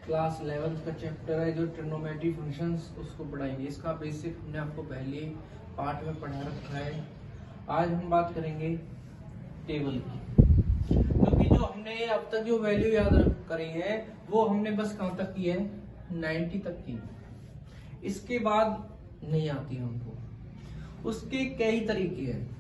Class 11th का chapter है जो ट्रिग्नोमेट्री फंक्शंस, उसको पढ़ाएंगे। इसका बेसिक हमने आपको पहले पार्ट में पढ़ा रखा है। आज हम बात करेंगे टेबल की, क्योंकि जो हमने अब तक जो वैल्यू याद करी है वो हमने बस कहाँ तक की है, 90 तक की। इसके बाद नहीं आती हमको। उसके कई तरीके हैं।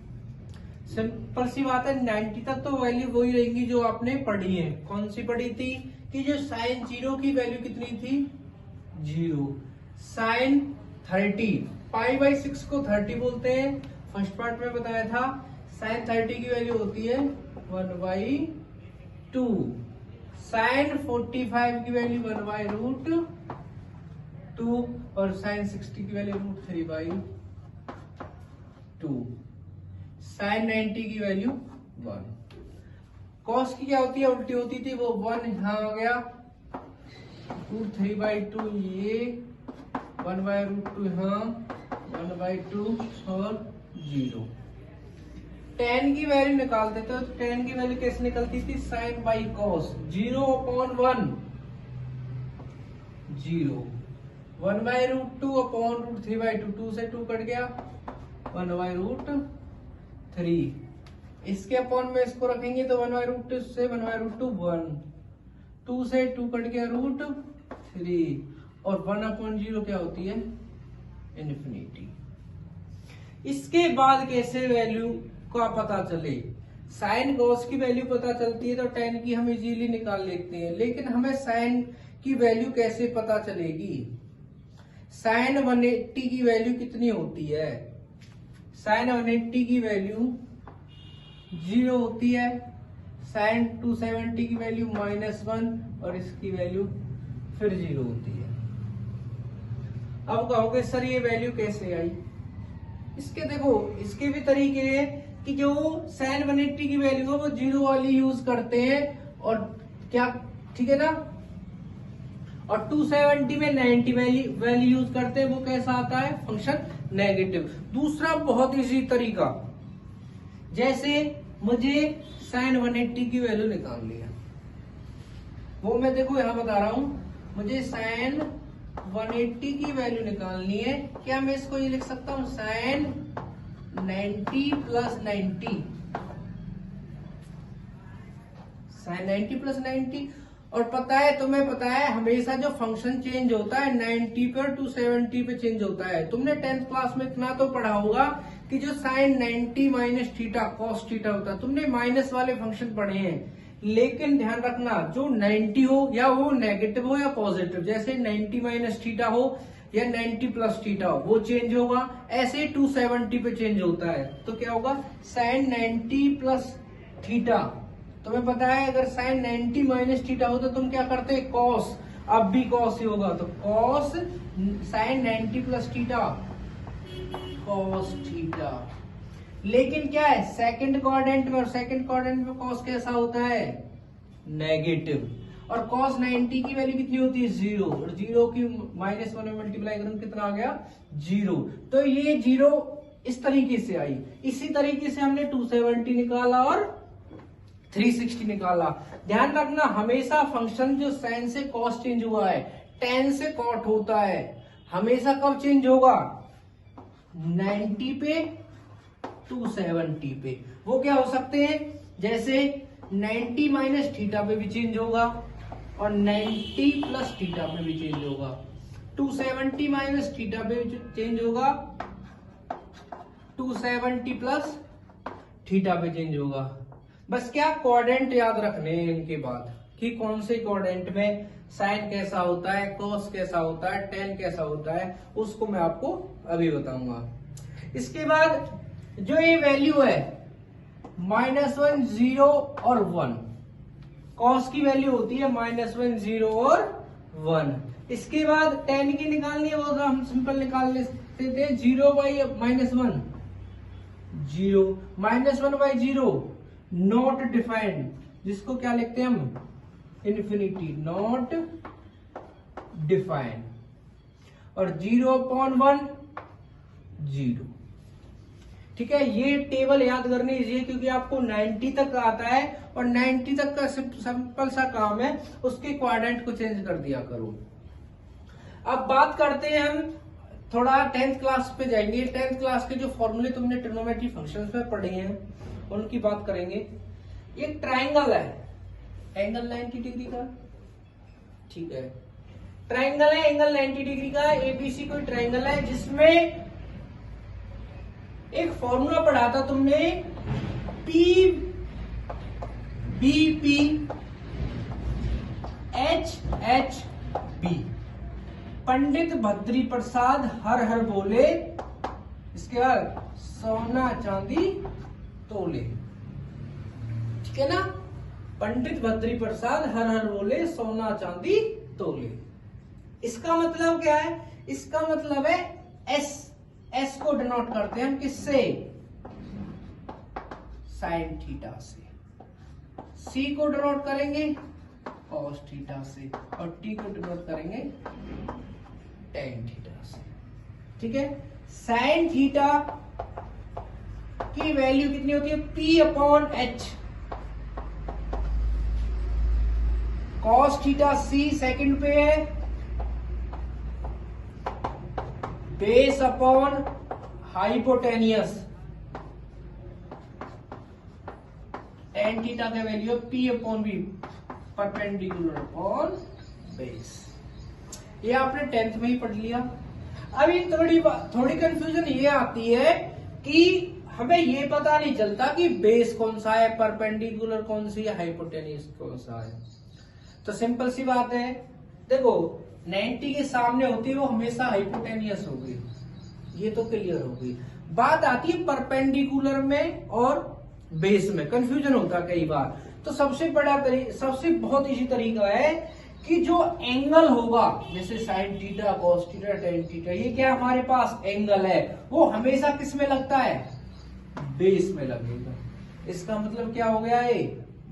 सिंपल सी बात है, 90 तक तो वैल्यू वही रहेंगी जो आपने पढ़ी है। कौन सी पढ़ी थी कि जो साइन 0 की वैल्यू कितनी थी, 0। साइन 30, π/6 को 30 बोलते हैं। फर्स्ट पार्ट में बताया था साइन 30 की वैल्यू होती है 1/2। साइन 45 की वैल्यू 1/√2 और साइन 60 की वैल्यू √3/2। साइन 90 की वैल्यू 1। कॉस की क्या होती है, उल्टी होती थी, वो 1 यहां आ गया, √3/2 ये, 1/√2 यहाँ, 1/2 और 0। tan की वैल्यू निकालते थे, तो tan की वैल्यू कैसे निकलती थी, साइन बाई कॉस, 0/1, 0, 1/√2 अपॉन √3/2, 2 से 2 कट गया, 1/√3। इसके अपॉन में इसको रखेंगे तो 1/√2 से 1/√2 1, 2 से 2 कट गया √3 और 1/0 क्या होती है, इन्फिनिटी। इसके बाद कैसे वैल्यू का पता चले, साइन कॉस की वैल्यू पता चलती है तो tan की हम इजीली निकाल लेते हैं, लेकिन हमें साइन की वैल्यू कैसे पता चलेगी। साइन 180 की वैल्यू कितनी होती है, साइन 180 की वैल्यू 0 होती है। साइन 270 की वैल्यू -1 और इसकी वैल्यू फिर 0 होती है। अब कहोगे सर ये वैल्यू कैसे आई, इसके देखो इसके भी तरीके हैं कि जो साइन 180 की वैल्यू है वो 0 वाली यूज करते हैं और क्या, ठीक है ना, और 270 में 90 वैल्यू यूज करते हैं, वो कैसा आता है, फंक्शन नेगेटिव। दूसरा बहुत इजी तरीका, जैसे मुझे साइन 180 की वैल्यू निकालनी है, वो मैं देखो यहां बता रहा हूं, मुझे साइन 180 की वैल्यू निकालनी है। क्या मैं इसको ये लिख सकता हूं, साइन 90 + 90, साइन 90 + 90। और पता है, तुम्हें पता है हमेशा जो फंक्शन चेंज होता है 90 पर 270 पे चेंज होता है। तुमने 10th क्लास में इतना तो पढ़ा होगा कि जो sine 90 minus theta cos theta होता है, तुमने माइनस वाले फंक्शन पढ़े हैं। लेकिन ध्यान रखना, जो 90 हो या वो नेगेटिव हो या पॉजिटिव, जैसे 90 माइनस थीटा हो या 90 प्लस थीटा हो, वो चेंज होगा। ऐसे 270 पे चेंज होता है, तो क्या होगा, साइन 90 प्लस थीटा। तुम्हें पता है अगर साइन 90 माइनस थीटा हो तो तुम क्या करते, कॉस, अब भी कॉस ही होगा, तो cos sine 90 plus theta, cos theta. लेकिन क्या है, सेकंड क्वाड्रेंट में, और सेकंड क्वाड्रेंट में कॉस कैसा होता है, नेगेटिव। और कॉस 90 की वैल्यू कितनी होती है, 0, और 0 की -1 में मल्टीप्लाई करूं कितना आ गया, 0। तो ये 0 इस तरीके से आई। इसी तरीके से हमने 270 निकाला और 360 निकाला। ध्यान रखना हमेशा फंक्शन जो साइन से कॉस चेंज हुआ है, tan से कॉट होता है, हमेशा कब चेंज होगा, 90 पे 270 पे। वो क्या हो सकते हैं, जैसे 90 माइनस थीटा पे भी चेंज होगा और 90 प्लस थीटा पे भी चेंज होगा, 270 माइनस थीटा पे भी चेंज होगा, 270 प्लस थीटा पे चेंज होगा। बस क्या क्वाड्रेंट याद रखने हैं इनके बाद, कि कौन से क्वाड्रेंट में साइन कैसा होता है, कॉस कैसा होता है, tan कैसा होता है, उसको मैं आपको अभी बताऊंगा। इसके बाद जो ये वैल्यू है -1, 0 और 1, कॉस की वैल्यू होती है -1, 0 और 1। इसके बाद tan की निकालनी है, वो हम सिंपल निकाल लेते थे, 0/-1, 0, -1/0 नॉट डिफाइंड, जिसको क्या लिखते हैं हम, इन्फिनिटी, नॉट डिफाइंड। और 0/1, 0। ठीक है, ये टेबल याद करनी इजी है क्योंकि आपको 90 तक आता है और 90 तक का सिंपल सा काम है, उसके क्वाड्रेंट को चेंज कर दिया करो। अब बात करते हैं हम थोड़ा 10th क्लास पे जाएंगे। 10th क्लास के जो फॉर्मूले तुमने ट्रिग्नोमेट्री फंक्शंस में पढ़े हैं उनकी बात करेंगे। एक ट्राइंगल है, एंगल 90 डिग्री का, ठीक है, ट्राइंगल है एंगल 90 डिग्री का, एबीसी कोई ट्राइंगल है जिसमें एक फॉर्मूला पढ़ा था तुमने, P B P H H B, Pandit Bhadri Prasad हर हर बोले, इसके बाद सोना चांदी तोले, ठीक है ना। पंडित भद्री प्रसाद हर हर बोले, सोना चांदी तोले। इसका मतलब क्या है? इसका मतलब है एस, एस को डिनोट करते हैं हम किससे? साइन थीटा से। सी को डिनोट करेंगे कॉस थीटा से और टी को डिनोट करेंगे टेन थीटा से, ठीक है। साइन थीटा की वैल्यू कितनी होती है? P upon H. Cos theta C second पे है, base upon hypotenuse, tan theta का value P upon B, perpendicular upon base. ये आपने 10th में ही पढ़ लिया। अभी थोड़ी कंफ्यूजन ये आती है कि हमें ये पता नहीं चलता कि बेस कौन सा है, परपेंडिकुलर कौन सी है, हाइपोटेनियस कौन सा है। तो सिंपल सी बात है, देखो 90 के सामने होती है वो हमेशा हाइपोटेनियस होगी, ये तो क्लियर होगी। बात आती है परपेंडिकुलर में और बेस में, कंफ्यूजन होता कई बार। तो सबसे बहुत इजी तरीका है कि जो एंगल होगा, जैसे sine theta, cos theta, tan theta, ये क्या हमारे पास एंगल है, वो हमेशा किस में लगता है? बेस में लगेगा। इसका मतलब क्या हो गया? ये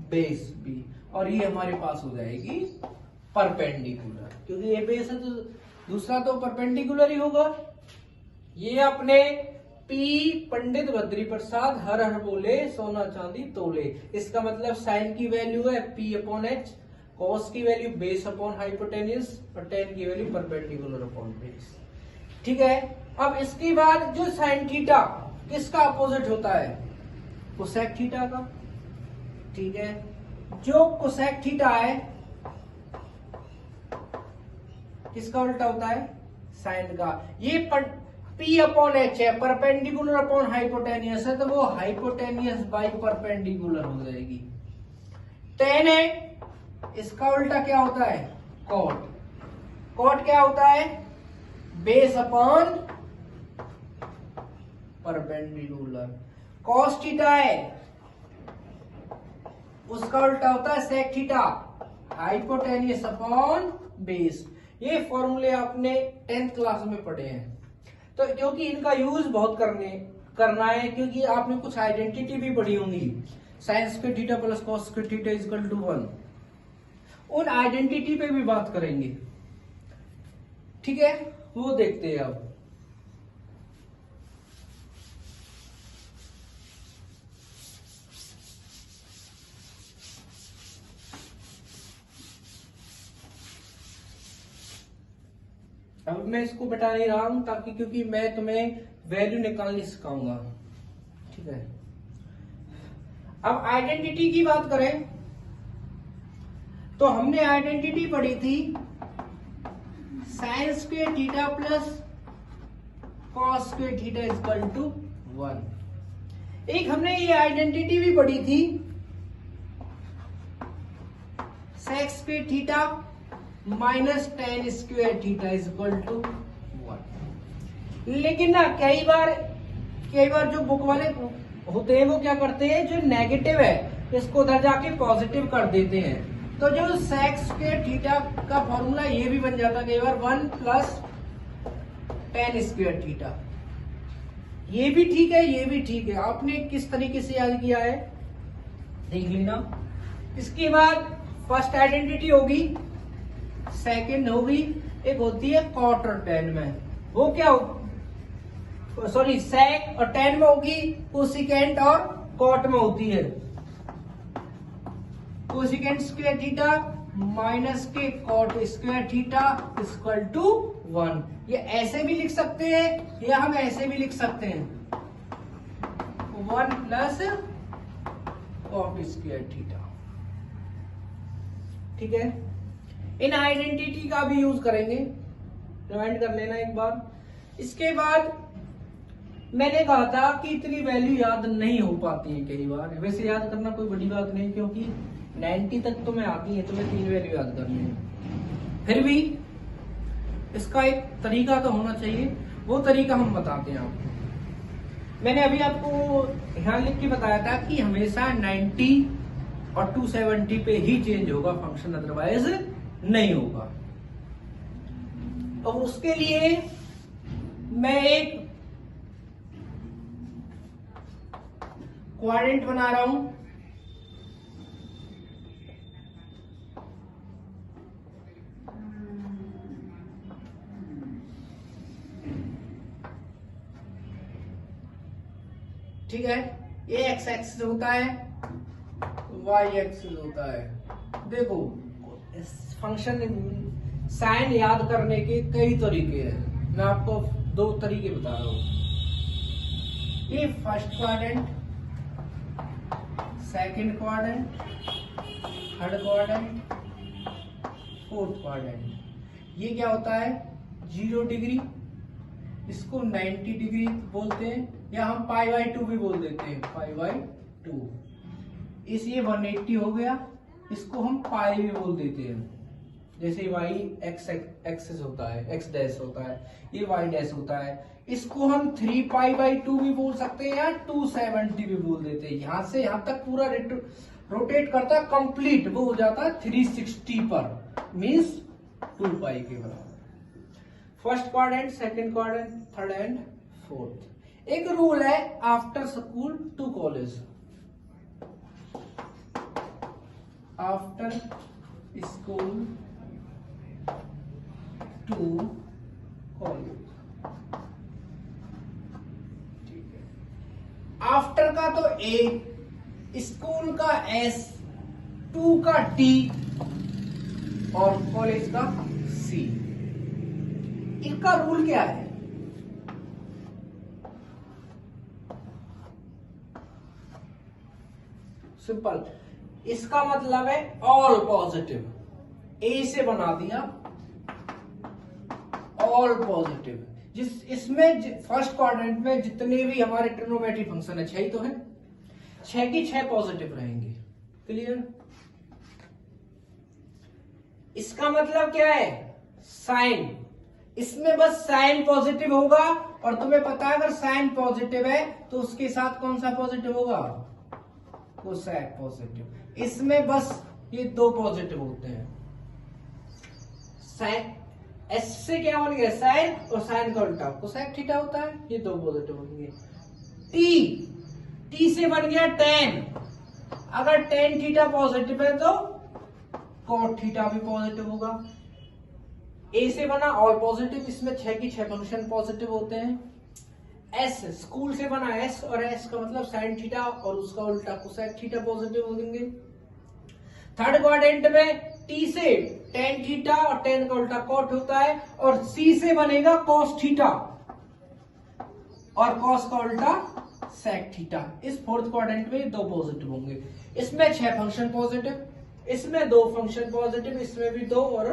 बेस बी, और ये हमारे पास हो जाएगी परपेंडिकुलर, क्योंकि ये बेस है तो दूसरा तो परपेंडिकुलर ही होगा। ये अपने पी पंडित भद्री प्रसाद हर हर बोले, सोना चांदी तोले। इसका मतलब साइन की वैल्यू है P अपॉन एच, कॉस की वैल्यू बेस अपॉन हाइपोटेनियस और टेन की वैल्यू परपेंडिकुलर अपॉन बेस, ठीक है। अब इसके बाद जो साइन थीटा किसका अपोजिट होता है? कोसेक थीटा का, ठीक है। जो कोसेक थीटा है किसका उल्टा होता है? साइन का। ये P अपॉन एच है, परपेंडिकुलर अपॉन हाइपोटेनियस है, तो वो हाइपोटेनियस बाई परपेंडिकुलर हो जाएगी। टेन है, इसका उल्टा क्या होता है? कॉट। कॉट क्या होता है? Base upon perpendicular. Cos theta है, उसका उल्टा होता है sec theta, hypotenuse upon base. ये फॉर्मूले आपने 10th क्लास में पढ़े हैं, तो क्योंकि इनका यूज बहुत करना है, क्योंकि आपने कुछ आइडेंटिटी भी पढ़ी होंगी, sine square theta plus cos square theta equal to 1, उन आइडेंटिटी पे भी बात करेंगे, ठीक है। वो देखते हैं अब मैं इसको बता नहीं रहा हूं ताकि, क्योंकि मैं तुम्हें वैल्यू निकालनी सिखाऊंगा, ठीक है। अब आइडेंटिटी की बात करें तो हमने आइडेंटिटी पढ़ी थी sine square theta plus cos square theta equal to 1। एक हमने ये आइडेंटिटी भी पढ़ी थी sec square theta minus tan square theta is equal to 1। लेकिन ना कई बार जो बुक वाले होते हैं वो क्या करते हैं, जो नेगेटिव है इसको उधर जाके पॉजिटिव कर देते हैं, तो जो सेक स्क्वायर थीटा का फॉर्मूला ये भी बन जाता है कई बार 1 प्लस टेन स्क्वायर थीटा। ये भी ठीक है, ये भी ठीक है, आपने किस तरीके से याद किया है देख लेना। इसके बाद फर्स्ट आइडेंटिटी होगी, सेकंड होगी, एक होती है कॉट और टेन में, वो क्या सॉरी सेक और टेन में होगी, कोसिकेंट और कॉट में होती है। कोसिकेंट स्क्वायर थीटा माइनस के cot square theta equal to 1। ये ऐसे भी लिख सकते हैं या हम ऐसे भी लिख सकते हैं, 1 प्लस कॉट स्क्वायर थीटा। ठीक है, इन आइडेंटिटी का भी यूज करेंगे, रिमाइंड कर लेना एक बार। इसके बाद मैंने कहा था कि इतनी वैल्यू याद नहीं हो पाती है कई बार। वैसे याद करना कोई बड़ी बात नहीं, क्योंकि 90 तक तो मैं आती है, तुम्हें 3 वैल्यू याद करनी है। फिर भी इसका एक तरीका तो होना चाहिए, वो तरीका हम बताते हैं आपको। मैंने अभी आपको यहाँ लिख के बताया था कि हमेशा 90 और 270 पे ही चेंज होगा फंक्शन, अदरवाइज नहीं होगा। और उसके लिए मैं एक क्वाड्रेंट बना रहा हूं। ठीक है, ये एक्स एक्सिस होता है, वाई एक्सिस होता है। देखो इस फंक्शन साइन याद करने के कई तरीके हैं, मैं आपको 2 तरीके बता रहा हूं। ये first quadrant, second quadrant, third quadrant, fourth quadrant. ये क्या होता है, 0 डिग्री, इसको 90 डिग्री बोलते हैं, या हम π/2 भी बोल देते हैं, π/2। इस ये 180 हो गया, इसको हम पाई भी बोल देते हैं। जैसे y एक्स एक्सिस होता है, x डैश होता है, ये y डैश होता है, इसको हम 3π/2 भी बोल सकते हैं या 270 भी बोल देते हैं। यहां से यहां तक पूरा रोटेट करता है कंप्लीट, वो हो जाता है 360 पर, मीन्स 2π के बराबर। First quadrant, second quadrant, third and fourth. एक रूल है after school to college, after school to college. ठीक है, आफ्टर का तो ए, स्कूल का एस, टू का टी और कॉलेज का सी। इनका रूल क्या है, सिंपल। इसका मतलब है ऑल पॉजिटिव, ए से बना दिया ऑल पॉजिटिव। जिस इसमें फर्स्ट क्वाड्रेंट में जितने भी हमारे ट्रिग्नोमेट्री फंक्शन है, 6 तो है, 6 की 6 पॉजिटिव रहेंगे। क्लियर? इसका मतलब क्या है, साइन, इसमें बस साइन पॉजिटिव होगा, और तुम्हें पता है अगर साइन पॉजिटिव है तो उसके साथ कौन सा पॉजिटिव होगा, कोसेक पॉजिटिव। इसमें बस ये 2 पॉजिटिव होते हैं। साइन एस से क्या बन गया, साइन, और साइन का उल्टा कोसेक थीटा होता है, ये 2 पॉजिटिव होंगे। टी से बन गया टेन, अगर टेन थीटा पॉजिटिव है तो कॉट थीटा भी पॉजिटिव होगा। ए से बना ऑल पॉजिटिव, इसमें 6 की 6 फंक्शन पॉजिटिव होते हैं। एस स्कूल से बना एस, और एस का मतलब साइन थीटा और उसका उल्टा कोसेक थीटा पॉजिटिव हो जाएंगे। थर्ड क्वाड्रेंट में टी से टेन थीटा और टेन का उल्टा कॉट होता है, और सी से बनेगा कॉस थीटा और कॉस का उल्टा सेक थीटा। इस फोर्थ क्वाड्रेंट में 2 पॉजिटिव होंगे। इसमें 6 फंक्शन पॉजिटिव, इसमें 2 फंक्शन पॉजिटिव, इसमें भी 2 और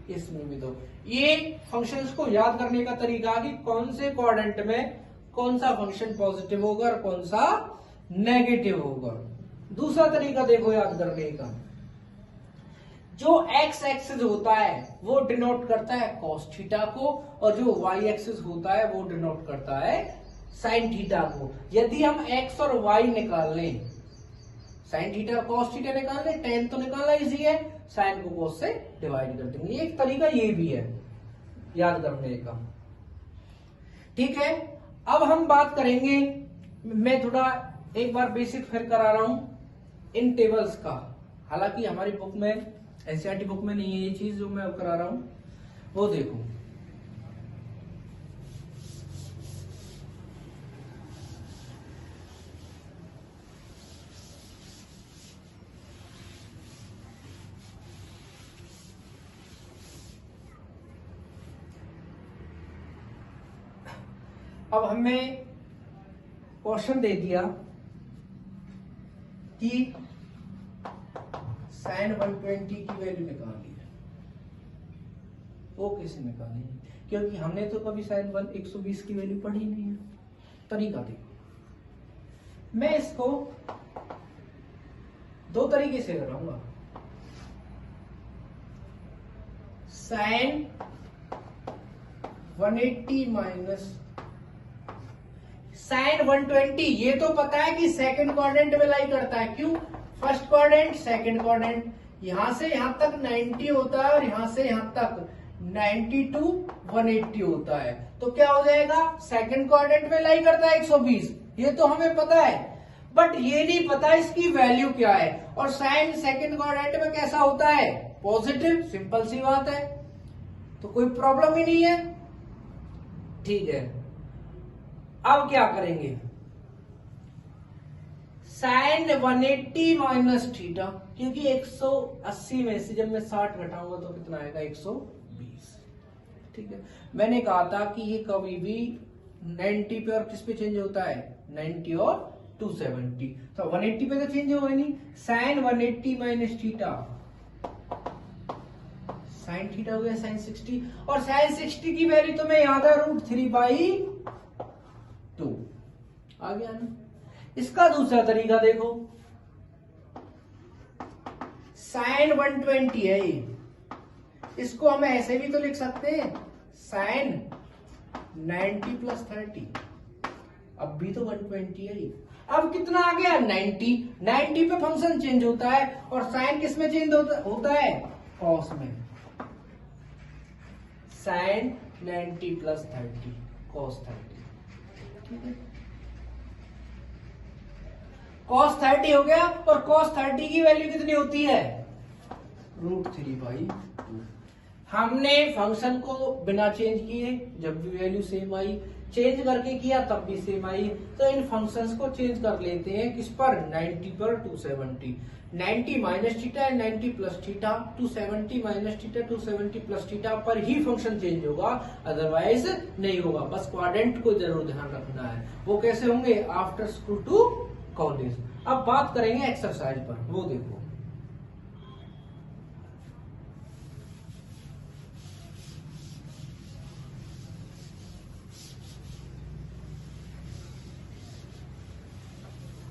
इसमें भी 2। ये फंक्शंस को याद करने का तरीका कि कौन से क्वाड्रेंट में कौन सा फंक्शन पॉजिटिव होगा और कौन सा नेगेटिव होगा। दूसरा तरीका देखो याद करने का, जो एक्स एक्सिस होता है वो डिनोट करता है कॉस थीटा को, और जो वाई एक्सिस होता है वो डिनोट करता है साइन थीटा को। यदि हम एक्स और वाई निकाल लें, साइन थीटा कॉस थीटा निकाल लें, टेन तो निकालना इजी है, साइन को कॉस से डिवाइड कर देंगे। एक तरीका ये भी है याद करने का। ठीक है, अब हम बात करेंगे, मैं थोड़ा एक बार बेसिक फिर करा रहा हूं इन टेबल्स का। हालांकि हमारी बुक में, एनसीईआरटी बुक में नहीं है ये चीज जो मैं अब करा रहा हूं, वो देखो। अब हमें क्वेश्चन दे दिया कि sin 120 की वैल्यू निकालनी है। वो कैसे निकालनी है? क्योंकि हमने तो कभी sin 120 की वैल्यू पढ़ी नहीं है। तरीका देखो, मैं इसको दो तरीके से कराऊंगा। sin 180 माइनस sin 120, ये तो पता है कि सेकंड क्वाड्रेंट में लाई करता है। क्यों? फर्स्ट क्वाड्रेंट, सेकंड क्वाड्रेंट, यहां से यहां तक 90 होता है और यहां से यहां तक 90 to 180 होता है। तो क्या हो जाएगा? सेकंड क्वाड्रेंट में लाई करता है 120, ये तो हमें पता है, बट ये नहीं पता इसकी वैल्यू क्या है। और साइन सेकंड क्वाड्रेंट में कैसा होता है? पॉजिटिव। सिंपल सी बात है, तो कोई प्रॉब्लम ही नहीं है। ठीक है, अब क्या करेंगे? साइन 180 माइनस थीटा, क्योंकि 180 में से जब मैं 60 घटाऊंगा तो कितना आएगा? 120। ठीक है, मैंने कहा था कि ये कभी भी 90 पे और किस पे चेंज होता है? 90 और 270। तो 180 पे तो चेंज होगा नहीं। Sine 180 minus theta, sine theta हो गया साइन 60, और साइन 60 की वैल्यू तो मैं याद है √3/2 आ गया ना। इसका दूसरा तरीका देखो, साइन 120 है ये, इसको हम ऐसे भी तो लिख सकते हैं, साइन 90 प्लस 30। अब भी तो 120 है ये। अब कितना आ गया? 90। 90 पे फंक्शन चेंज होता है, और साइन किस में चेंज होता है? कॉस में। Sine 90 plus 30 cos 30। ठीक है, कॉस 30 हो गया, और कॉस 30 की वैल्यू कितनी होती है? √3/2। हमने फंक्शन को बिना चेंज किए, जब भी वैल्यू सेम आई, चेंज करके किया तब भी सेम आई, तो इन फंक्शंस को चेंज कर लेते हैं किस पर? 90 पर 270। 90 माइनस थीटा है 90 plus theta, 270 minus theta 270 plus theta पर ही फंक्शन चेंज होगा, अदरवाइज नहीं होगा। बस क्वाड्रेंट को जरूर ध्यान रखना है। वो कैसे होंगे? After school to college. अब बात करेंगे एक्सरसाइज पर, वो देखो।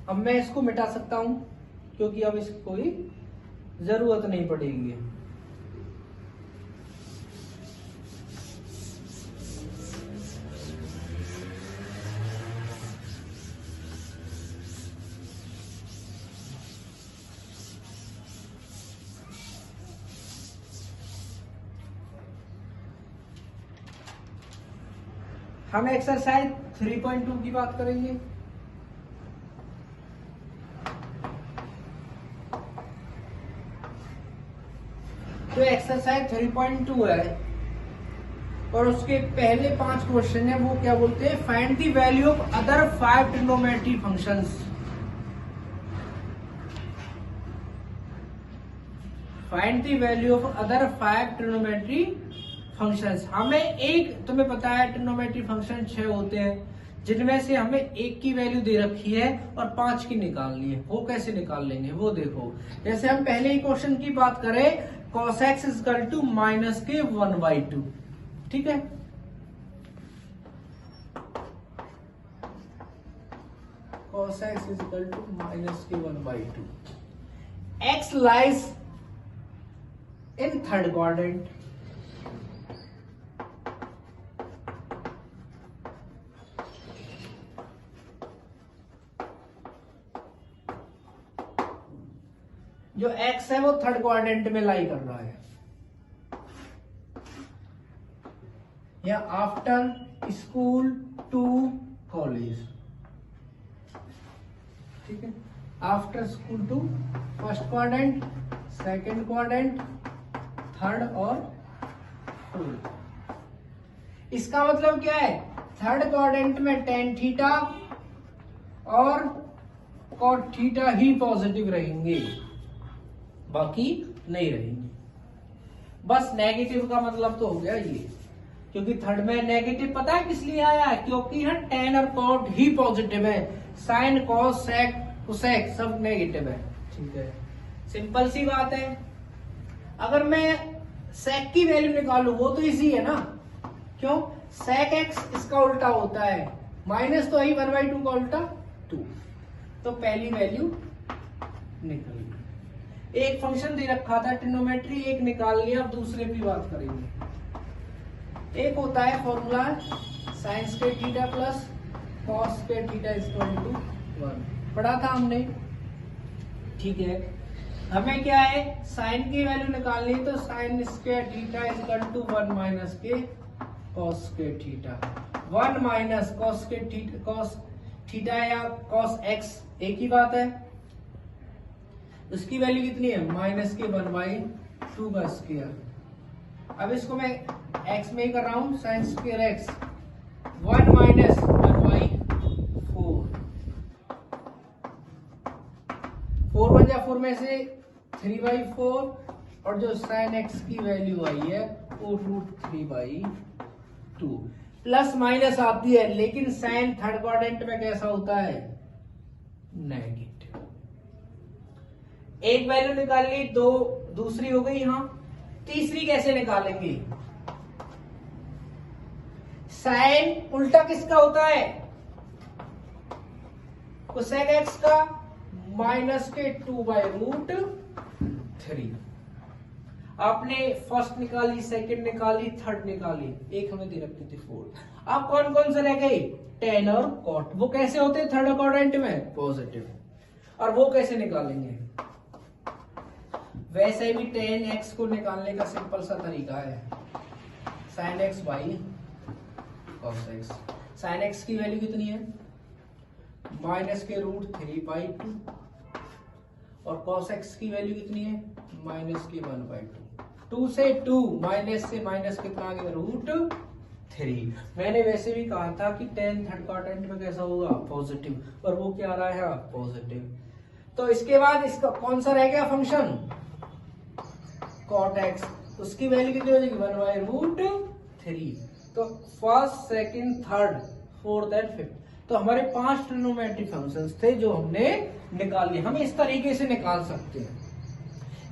अब मैं इसको मिटा सकता हूं, क्योंकि अब इसकी कोई जरूरत नहीं पड़ेगी। हम एक्सरसाइज 3.2 की बात करेंगे। तो एक्सरसाइज 3.2 है, और उसके पहले 5 क्वेश्चन है, वो क्या बोलते हैं? Find the value of other 5 trigonometry functions. Find the value of other 5 trigonometry functions. हमें एक, तुम्हें पता है ट्रिग्नोमेट्री फंक्शन 6 होते हैं, जिनमें से हमें एक की वैल्यू दे रखी है और 5 की निकालनी है। वो कैसे निकाल लेंगे वो देखो। जैसे हम पहले ही क्वेश्चन की बात करें, cos x equal to minus के 1/2। ठीक है, cos x equal to minus के 1/2। x lies in third quadrant, जो x है वो थर्ड क्वाड्रेंट में लाई कर रहा है, या आफ्टर स्कूल टू कॉलेज। ठीक है, after school to first quadrant, second quadrant, third और फोर्थ। इसका मतलब क्या है? थर्ड क्वाड्रेंट में tan थीटा और cot थीटा ही पॉजिटिव रहेंगे, बाकी नहीं रहेंगे। बस नेगेटिव का मतलब तो हो गया ये, क्योंकि थर्ड में नेगेटिव पता है किस लिए आया, क्योंकि यहाँ टेन और कॉट ही पॉजिटिव है, साइन कॉस सेक कोसेक सब नेगेटिव है। ठीक है, सिंपल सी बात है। अगर मैं सेक की वैल्यू निकालू वो तो इजी है ना, क्यों, सेक एक्स इसका उल्टा होता है, माइनस तो आई 1/2 का उल्टा 2, तो पहली वैल्यू निकल गई। एक फंक्शन दे रखा था ट्रिग्नोमेट्री, एक निकाल लिया, अब दूसरे की बात करेंगे। एक होता है formula sine square theta plus cos square theta equal to 1, पढ़ा था हमने। ठीक है, हमें क्या है, साइन की वैल्यू निकालनी है, तो sine square theta equal to 1 minus के cos square theta, 1 minus cos square theta, cos theta या कॉस एक्स एक ही बात है। उसकी वैल्यू कितनी है, माइनस के 1/2 का स्क्वायर। अब इसको मैं एक्स में ही कर रहा हूं, साइन स्क्वायर एक्स 1 माइनस 1/4, 4 1 जा 4 में से 3/4, और जो साइन एक्स की वैल्यू आई है वो √3/2। प्लस माइनस आती है, लेकिन साइन थर्ड क्वाड्रेंट में कैसा होता है, नेगेटिव। एक वैल्यू निकाल ली, दो दूसरी हो गई, यहां तीसरी कैसे निकालेंगे। साइन उल्टा किसका होता है, कोसेक एक्स का, माइनस के 2/√3। आपने फर्स्ट निकाली, सेकंड निकाली, थर्ड निकाली, एक हमें दे रखी थी 4। अब कौन कौन से रह गए, टेन और कॉट, वो कैसे होते हैं थर्ड क्वाड्रेंट में, पॉजिटिव, और वो कैसे निकालेंगे। वैसे भी टेन एक्स को निकालने का सिंपल सा तरीका है, sine x by cos x. Sine x की वैल्यू कितनी है, माइनस के √3/2, और कॉस एक्स की वैल्यू कितनी है, माइनस के 1/2। 2 से 2, माइनस से माइनस कितना आ गया, √3। मैंने वैसे भी कहा था कि टेन थर्ड क्वाड्रेंट में कैसा होगा, पॉजिटिव, और वो क्या आ रहा है, पॉजिटिव। तो इसके बाद इसका कौन सा रह गया फंक्शन, कॉट एक्स, उसकी वैल्यू कितनी हो जाएगी, 1/√3। तो first, second, third, fourth and fifth, तो हमारे 5 ट्रिग्नोमेट्रिक फंक्शंस थे जो हमने निकाल लिए। हम इस तरीके से निकाल सकते हैं,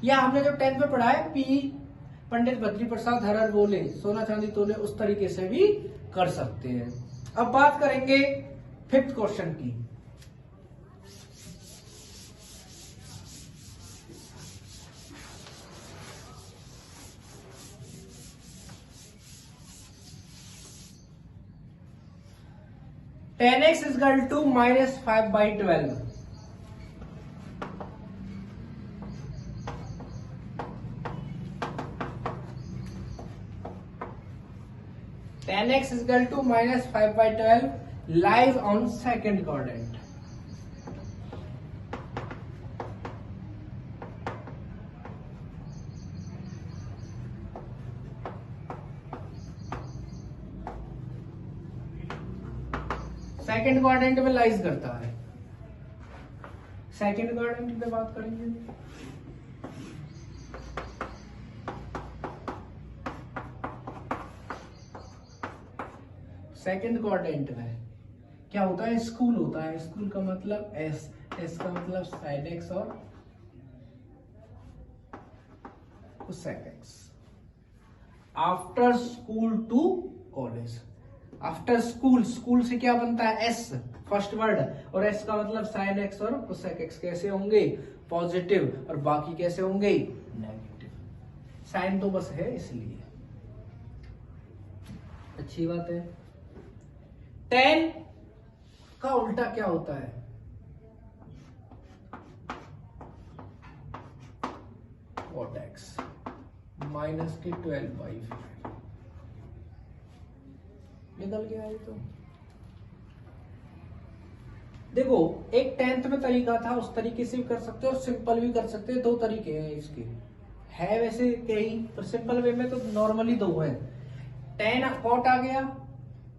या हमने जो 10th में पढ़ा है, पी पंडित बद्री प्रसाद हरर बोले सोना चांदी तोले, उस तरीके से भी कर सकते हैं। अब बात करेंगे 5th क्वेश्चन की। tan x is equal to -5/12। tan x is equal to -5/12 lies on second quadrant। Second quadrant में लाइज करता है। सेकंड क्वाड्रेंट पे बात करेंगे। सेकंड क्वाड्रेंट में क्या होता है, स्कूल होता है। स्कूल का मतलब एस, एस का मतलब साइन एक्स और cosec x. After school to college, after school, school से क्या बनता है, एस फर्स्ट वर्ड, और एस का मतलब साइन एक्स और कोसेक एक्स कैसे होंगे, पॉजिटिव, और बाकी कैसे होंगे, नेगेटिव। साइन तो बस है इसलिए, अच्छी बात है। tan का उल्टा क्या होता है, cot x, माइनस के 12/5 निकल गया ये। तो देखो, एक 10th में तरीका था, उस तरीके से भी कर सकते हो और सिंपल भी कर सकते हो। 2 तरीके हैं इसके, है वैसे कई, पर सिंपल वे में तो नॉर्मली 2 है। tan cot आ गया।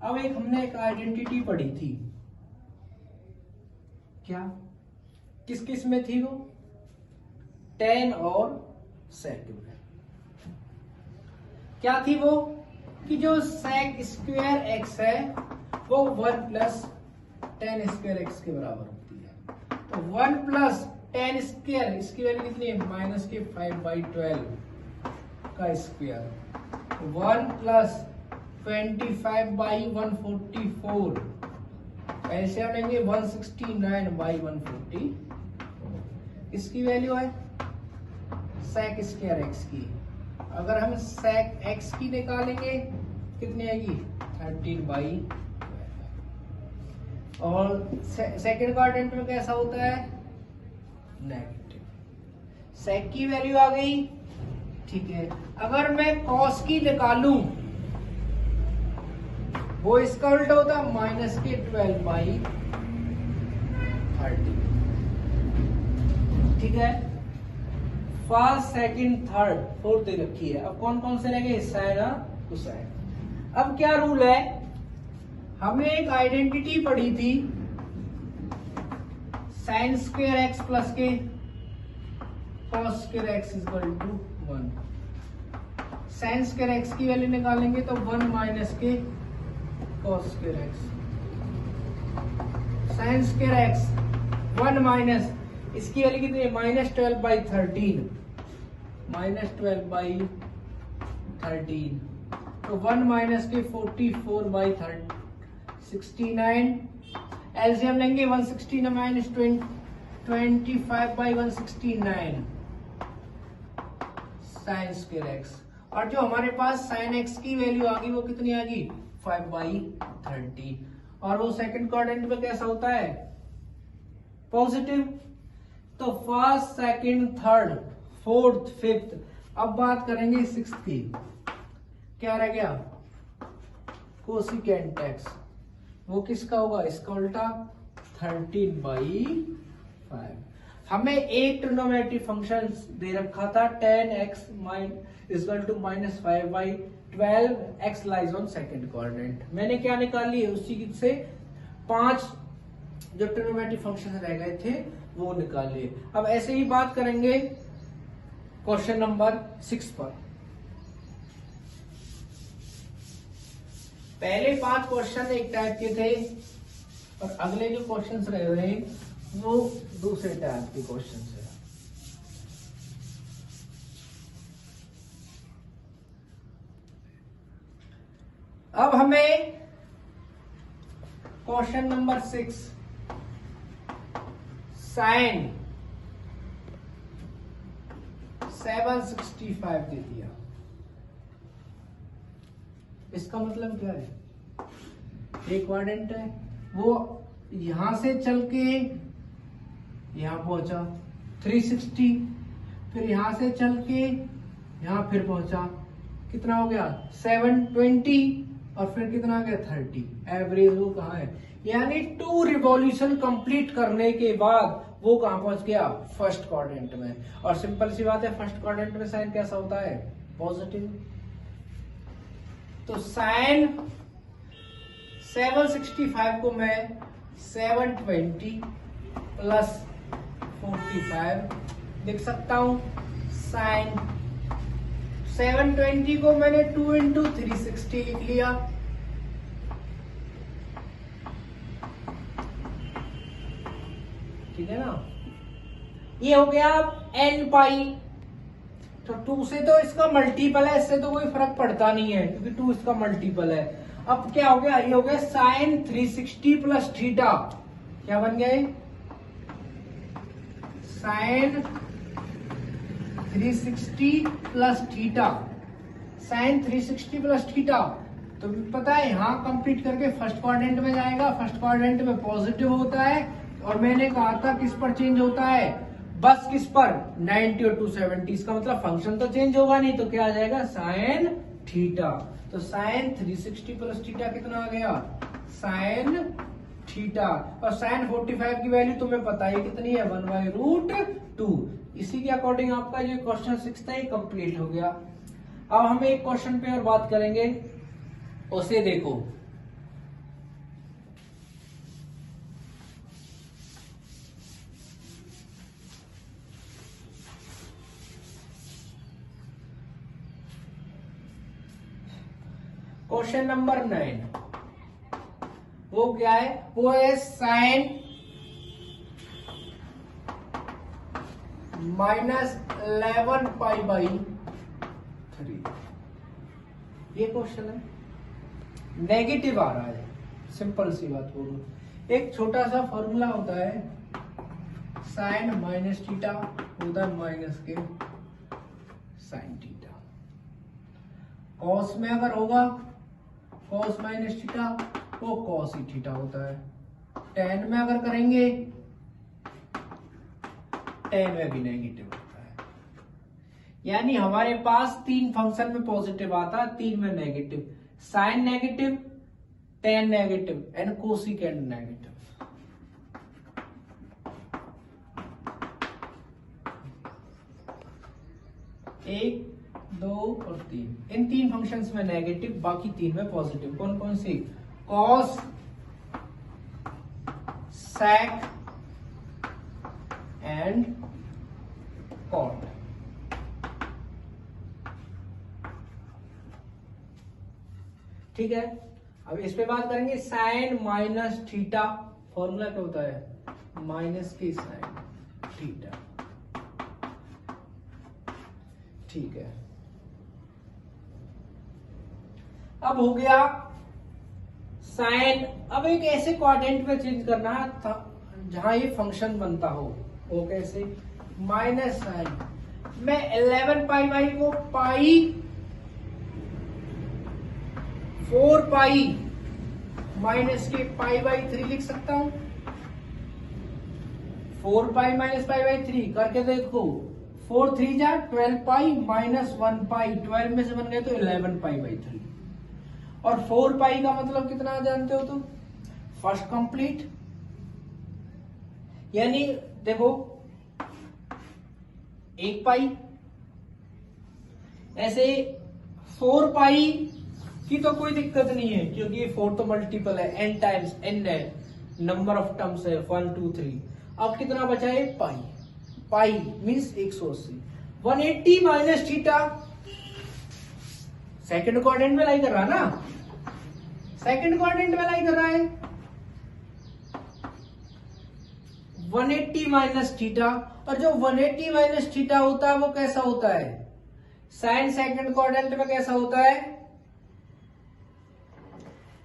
अब एक हमने एक आइडेंटिटी पढ़ी थी, क्या, किस किस में थी वो, tan और sec में। क्या थी वो, कि जो sec स्क्वायर x है वो 1 प्लस टेन स्क्वायर एक्स के बराबर होती है। तो 1 प्लस टेन स्क्वायर, इसकी वैल्यू कितनी है? माइनस के 5/12 का स्क्वायर। 1 प्लस 25/144, ऐसे हम लेंगे 169/144। इसकी वैल्यू है sec स्क्वायर एक्स की। अगर हम sec एक्स की निकालेंगे कितनी आएगी? 13/12। और सेकेंड क्वाड्रेंट में कैसा होता है? नेगेटिव। sec की वैल्यू आ गई, ठीक है। अगर मैं cos की निकालूं, वो इसका उल्टा होता है माइनस के 12/30, ठीक है। फर्स्ट, सेकंड, थर्ड, फोर्थ दे रखी है। अब कौन कौन से रहेंगे? साइन और कोसाइन। अब क्या रूल है? हमने एक आइडेंटिटी पढ़ी थी, साइन स्क्वायर एक्स प्लस के cos square x equal to 1। Sine square x की वैल्यू निकालेंगे तो 1 माइनस के cos square x. Sine square x 1 minus, इसकी वैल्यू कितनी है? -12/13, -12/13। तो 1 माइनस के 44/69। एलसीएम लेंगे 169 माइनस 25/169 साइन स्क्वायर एक्स। और जो हमारे पास साइन एक्स की वैल्यू आ गई वो कितनी आ गई? 5/30। और वो सेकंड क्वाड्रेंट में कैसा होता है? पॉजिटिव। तो first, second, third, fourth, fifth. अब बात करेंगे सिक्स्थ की। क्या रह गया? Cosecant x. वो किसका होगा? इसका उल्टा 13/5। हमें एक ट्रिग्नोमेट्रिक फंक्शन दे रखा था tan x equal to -5/12, x lies on second quadrant. मैंने क्या निकाल ली? उसी से 5 जो ट्रिग्नोमेट्रिक फंक्शन रह गए थे वो निकाल लिए। अब ऐसे ही बात करेंगे क्वेश्चन नंबर 6 पर। पहले 5 क्वेश्चन एक टाइप के थे और अगले जो क्वेश्चंस रह रहे हैं वो दूसरे टाइप के क्वेश्चंस है। अब हमें क्वेश्चन नंबर 6 साइन 765 दे दिया। इसका मतलब क्या है? एक क्वाड्रेंट है, वो यहां से चल के यहां पहुंचा 360, फिर यहां से चल के यहां फिर पहुंचा, कितना हो गया? 720, और फिर कितना आ गया? 30। एवरेज वो कहाँ है? यानी 2 रिवॉल्यूशन कंप्लीट करने के बाद वो कहां पहुंच गया? फर्स्ट क्वाड्रेंट में। और सिंपल सी बात है, फर्स्ट क्वाड्रेंट में साइन कैसा होता है? पॉजिटिव। तो साइन 765 को मैं 720 प्लस 45 लिख सकता हूं। साइन 720 को मैंने 2 इंटू 360 लिख लिया। ठीक है ना? ये हो गया n पाई। तो 2 से तो इसका मल्टीपल है, इससे तो कोई फर्क पड़ता नहीं है क्योंकि 2 इसका मल्टीपल है। अब क्या हो गया? ये हो गया साइन 360 प्लस थीटा। क्या बन गया? Sine 360 plus theta. Sine 360 plus theta तो पता है यहां कंप्लीट करके फर्स्ट क्वाड्रेंट में जाएगा। फर्स्ट क्वाड्रेंट में पॉजिटिव होता है और मैंने कहा था किस पर चेंज होता है? बस किस पर? 90 और 270। इसका मतलब फंक्शन तो चेंज होगा नहीं, तो क्या आ जाएगा? Sine theta. तो साइन 360 प्लस थीटा कितना आ गया? Sine theta. और साइन 45 की वैल्यू तुम्हें पता है कितनी है? 1/√2। इसी के अकॉर्डिंग आपका जो क्वेश्चन 6 था ये कंप्लीट हो गया। अब हम एक क्वेश्चन पे और बात करेंगे, उसे देखो। क्वेश्चन नंबर 9 वो क्या है, वो है साइन -11 पाई बाई 3। ये क्वेश्चन है, नेगेटिव आ रहा है, सिंपल सी बात बोलो। एक छोटा सा फॉर्मूला होता है, साइन माइनस थीटा होता है माइनस के साइन थीटा। कॉस में अगर होगा कॉस माइनस थीटा वो कॉस ही थीटा होता है। टेन में अगर करेंगे टेन में भी नेगेटिव होता है। यानी हमारे पास 3 फंक्शन में पॉजिटिव आता है, 3 में negative. Sine negative, tan negative and cosecant negative. एक, 2 और 3, इन 3 फंक्शंस में नेगेटिव, बाकी 3 में पॉजिटिव। कौन कौन सी? Cos, sec and cot. ठीक है, अब इस पे बात करेंगे। साइन माइनस थीटा, फॉर्मूला क्या होता है? माइनस की साइन थीटा। ठीक है, अब हो गया साइन। अब एक ऐसे क्वाड्रेंट में चेंज करना है जहां ये फंक्शन बनता हो। वो कैसे? माइनस साइन, मैं 11 पाई बाई को पाई 4 पाई माइनस के पाई बाई 3 लिख सकता हूं। 4 पाई माइनस पाई बाई 3 करके देखो, 4 3 जा 12 पाई माइनस 1 पाई, 12 में से बन गए तो 11 पाई बाई 3। और 4 पाई का मतलब कितना जानते हो तुम? फर्स्ट कंप्लीट, यानी देखो 1 पाई। ऐसे 4 पाई की तो कोई दिक्कत नहीं है, क्योंकि ये 4 तो मल्टीपल है, n टाइम्स n है, नंबर ऑफ टर्म्स है 1 2 3। अब कितना बचा है? Pi. Pi means 180। 180 minus theta, second quadrant में लाई कर रहा ना, सेकंड क्वाड्रेंट में लाई कर रहा है। 180 माइनस थीटा, और जो 180 माइनस थीटा होता है वो कैसा होता है? साइन सेकंड क्वाड्रेंट में कैसा होता है?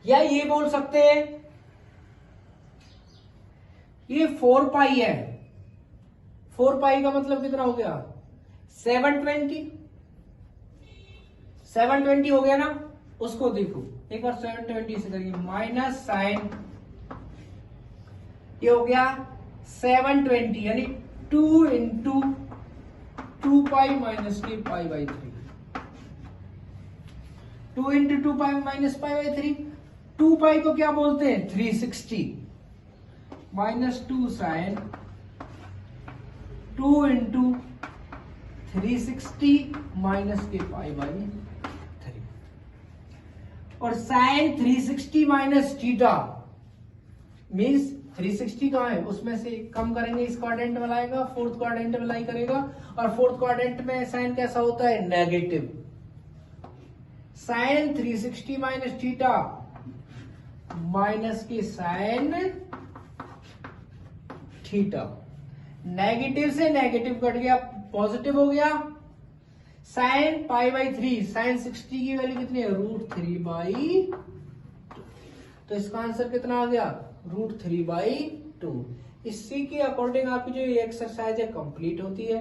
या ये बोल सकते हैं ये 4 पाई है। 4 पाई का मतलब कितना हो गया? 720। 720 हो गया ना। उसको देखो एक बार, 720 से करिए, माइनस साइन, ये हो गया 720, यानी 2 इंटू 2 पाई माइनस के pi by 3। 2 into 2 pi minus pi by 3। 2 पाई को क्या बोलते हैं? 360 माइनस 2 साइन 2 इंटू 360 माइनस के पाई बाई 3। और साइन 360 माइनस थीटा मीन्स 360 कहाँ है? उसमें से कम करेंगे, इस क्वाड्रेंट में लाएगा, फोर्थ क्वाड्रेंट में लाई करेगा, और फोर्थ क्वाड्रेंट में साइन कैसा होता है? Negative. Sine 360 minus theta minus की साइन थीटा, नेगेटिव से नेगेटिव कट गया, पॉजिटिव हो गया। साइन पाई बाई 3, साइन 60 की वैल्यू कितनी है? √3/2। तो इसका आंसर कितना आ गया? √3/2। इसी के अकॉर्डिंग आपकी जो ये एक्सरसाइज है कंप्लीट होती है।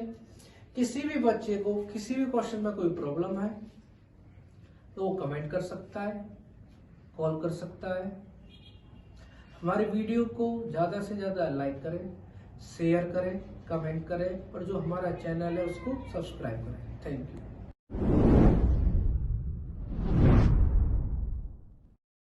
किसी भी बच्चे को किसी भी क्वेश्चन में कोई प्रॉब्लम है तो वो कमेंट कर सकता है, कॉल कर सकता है। हमारे वीडियो को ज्यादा से ज्यादा लाइक करें, शेयर करें, कमेंट करें, और जो हमारा चैनल है उसको सब्सक्राइब करें। Thank you.